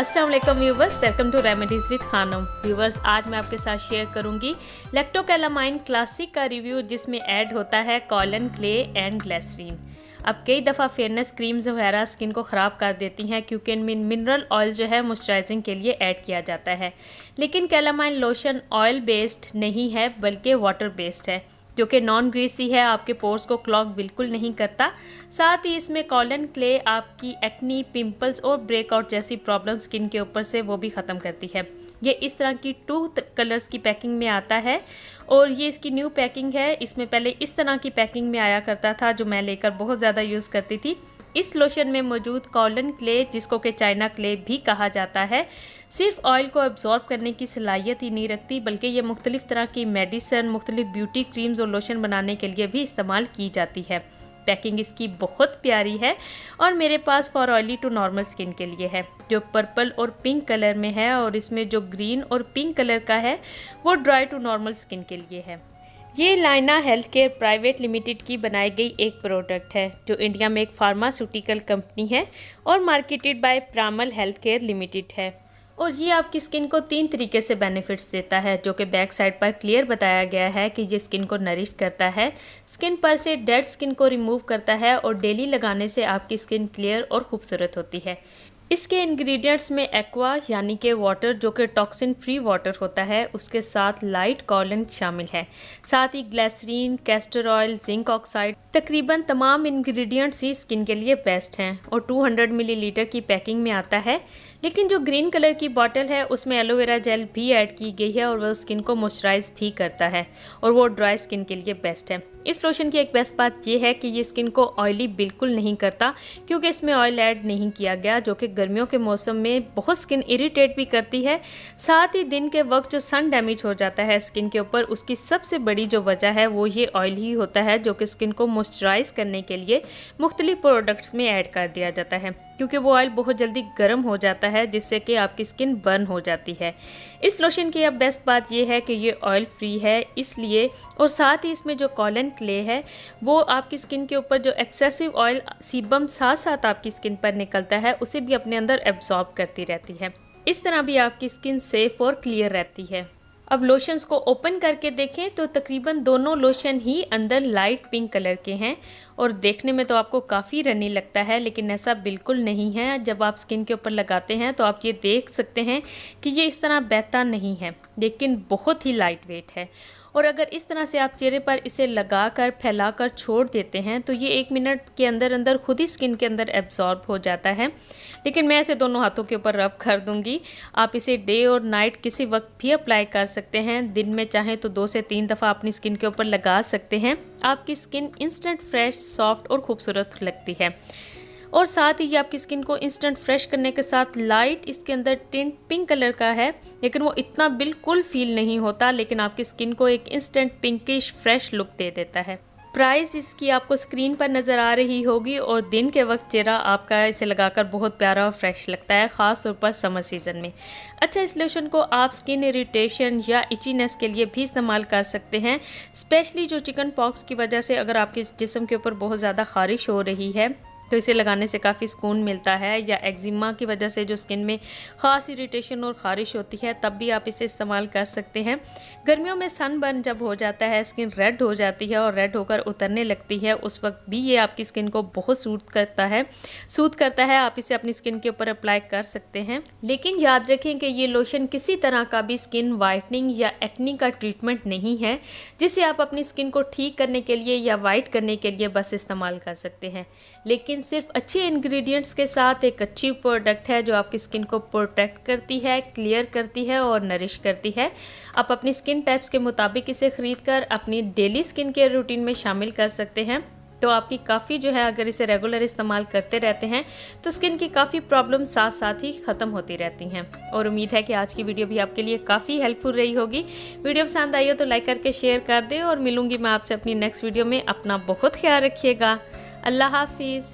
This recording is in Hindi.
अस्सलाम वालेकुम viewers, welcome to remedies with Khanam. Viewers, आज मैं आपके साथ शेयर करूंगी लैक्टोकैलामाइन क्लासिक का रिव्यू, जिसमें ऐड होता है कॉलन क्ले एंड ग्लिसरीन। अब कई दफ़ा फेयरनेस क्रीम्स वगैरह स्किन को ख़राब कर देती हैं क्योंकि इनमें मिनरल ऑयल जो है मॉइस्चराइजिंग के लिए ऐड किया जाता है, लेकिन कैलामाइन लोशन ऑयल बेस्ड नहीं है बल्कि वाटर बेस्ड है, जो कि नॉन ग्रीसी है, आपके पोर्स को क्लॉग बिल्कुल नहीं करता। साथ ही इसमें कॉलन क्ले आपकी एक्नी, पिंपल्स और ब्रेकआउट जैसी प्रॉब्लम स्किन के ऊपर से वो भी ख़त्म करती है। ये इस तरह की 2 कलर्स की पैकिंग में आता है और ये इसकी न्यू पैकिंग है। इसमें पहले इस तरह की पैकिंग में आया करता था, जो मैं लेकर बहुत ज़्यादा यूज़ करती थी। इस लोशन में मौजूद कॉलन क्ले, जिसको कि चाइना क्ले भी कहा जाता है, सिर्फ ऑयल को एब्जॉर्ब करने की सलाहियत ही नहीं रखती, बल्कि ये मुख्तलिफ तरह की मेडिसिन, मुख्तलिफ ब्यूटी क्रीम्स और लोशन बनाने के लिए भी इस्तेमाल की जाती है। पैकिंग इसकी बहुत प्यारी है और मेरे पास for oily to normal skin के लिए है, जो पर्पल और पिंक कलर में है, और इसमें जो ग्रीन और पिंक कलर का है वो ड्राई टू नॉर्मल स्किन के लिए है। ये लाइना हेल्थ केयर प्राइवेट लिमिटेड की बनाई गई एक प्रोडक्ट है, जो इंडिया में एक फार्मास्यूटिकल कंपनी है और marketed by Piramal health care limited है। और ये आपकी स्किन को 3 तरीके से बेनिफिट्स देता है, जो कि बैक साइड पर क्लियर बताया गया है कि ये स्किन को नरिश करता है, स्किन पर से डेड स्किन को रिमूव करता है और डेली लगाने से आपकी स्किन क्लियर और खूबसूरत होती है। इसके इंग्रेडिएंट्स में एक्वा यानी कि वाटर, जो कि टॉक्सिन फ्री वाटर होता है, उसके साथ लाइट कॉलन शामिल है। साथ ही glycerin, castor oil, zinc oxide, तकरीबन तमाम इंग्रेडिएंट्स ही स्किन के लिए बेस्ट हैं और 200 मिलीलीटर की पैकिंग में आता है। लेकिन जो ग्रीन कलर की बॉटल है उसमें एलोवेरा जेल भी ऐड की गई है और वह स्किन को मॉइस्चराइज भी करता है और वो ड्राई स्किन के लिए बेस्ट है। इस लोशन की एक बेस्ट बात यह है कि ये स्किन को ऑयली बिल्कुल नहीं करता, क्योंकि इसमें ऑयल ऐड नहीं किया गया, जो कि गर्मियों के मौसम में बहुत स्किन इरिटेट भी करती है। साथ ही दिन के वक्त जो सन डैमेज हो जाता है स्किन के ऊपर, उसकी सबसे बड़ी जो वजह है वो ये ऑयल ही होता है, जो कि स्किन को मॉइस्चराइज करने के लिए मुख्तलिफ प्रोडक्ट्स में ऐड कर दिया जाता है, क्योंकि वो ऑयल बहुत जल्दी गर्म हो जाता है, जिससे कि आपकी स्किन बर्न हो जाती है। इस लोशन की अब बेस्ट बात यह है कि ये ऑयल फ्री है इसलिए, और साथ ही इसमें जो कॉलन क्ले है वो आपकी स्किन के ऊपर जो एक्सेसिव ऑयल सीबम साथ साथ आपकी स्किन पर निकलता है उसे भी अपने अंदर एब्जॉर्ब करती रहती है। इस तरह भी आपकी स्किन सेफ और क्लियर रहती है। अब लोशंस को ओपन करके देखें तो तकरीबन दोनों लोशन ही अंदर लाइट पिंक कलर के हैं और देखने में तो आपको काफ़ी रनी लगता है, लेकिन ऐसा बिल्कुल नहीं है। जब आप स्किन के ऊपर लगाते हैं तो आप ये देख सकते हैं कि ये इस तरह बहता नहीं है, लेकिन बहुत ही लाइट वेट है। और अगर इस तरह से आप चेहरे पर इसे लगाकर फैलाकर छोड़ देते हैं तो ये 1 मिनट के अंदर अंदर खुद ही स्किन के अंदर एब्जॉर्ब हो जाता है। लेकिन मैं इसे दोनों हाथों के ऊपर रब कर दूंगी। आप इसे डे और नाइट किसी वक्त भी अप्लाई कर सकते हैं। दिन में चाहें तो 2 से 3 दफ़ा अपनी स्किन के ऊपर लगा सकते हैं। आपकी स्किन इंस्टेंट फ्रेश, सॉफ्ट और खूबसूरत लगती है। और साथ ही ये आपकी स्किन को इंस्टेंट फ्रेश करने के साथ लाइट इसके अंदर टिंट पिंक कलर का है, लेकिन वो इतना बिल्कुल फील नहीं होता, लेकिन आपकी स्किन को एक इंस्टेंट पिंकिश फ्रेश लुक दे देता है। प्राइस इसकी आपको स्क्रीन पर नज़र आ रही होगी और दिन के वक्त चेहरा आपका इसे लगाकर बहुत प्यारा और फ्रेश लगता है, ख़ास तौर पर समर सीज़न में। अच्छा, इस लोशन को आप स्किन इरिटेशन या इचीनेस के लिए भी इस्तेमाल कर सकते हैं, स्पेशली जो चिकन पॉक्स की वजह से अगर आपके जिस्म के ऊपर बहुत ज़्यादा ख़ारिश हो रही है तो इसे लगाने से काफ़ी सुकून मिलता है, या एक्जिमा की वजह से जो स्किन में ख़ास इरिटेशन और ख़ारिश होती है तब भी आप इसे इस्तेमाल कर सकते हैं। गर्मियों में सनबर्न जब हो जाता है, स्किन रेड हो जाती है और रेड होकर उतरने लगती है, उस वक्त भी ये आपकी स्किन को बहुत सूट करता है। आप इसे अपनी स्किन के ऊपर अप्लाई कर सकते हैं। लेकिन याद रखें कि ये लोशन किसी तरह का भी स्किन वाइटनिंग या एक्नी का ट्रीटमेंट नहीं है, जिसे आप अपनी स्किन को ठीक करने के लिए या वाइट करने के लिए बस इस्तेमाल कर सकते हैं। लेकिन सिर्फ अच्छे इंग्रेडिएंट्स के साथ एक अच्छी प्रोडक्ट है जो आपकी स्किन को प्रोटेक्ट करती है, क्लियर करती है और नरिश करती है। आप अपनी स्किन टाइप्स के मुताबिक इसे खरीदकर अपनी डेली स्किन केयर रूटीन में शामिल कर सकते हैं। तो आपकी काफ़ी जो है, अगर इसे रेगुलर इस्तेमाल करते रहते हैं तो स्किन की काफ़ी प्रॉब्लम साथ साथ ही ख़त्म होती रहती हैं। और उम्मीद है कि आज की वीडियो भी आपके लिए काफ़ी हेल्पफुल रही होगी। वीडियो पसंद आई हो तो लाइक करके शेयर कर दें और मिलूंगी मैं आपसे अपनी नेक्स्ट वीडियो में। अपना बहुत ख्याल रखिएगा। अल्लाह हाफिज़।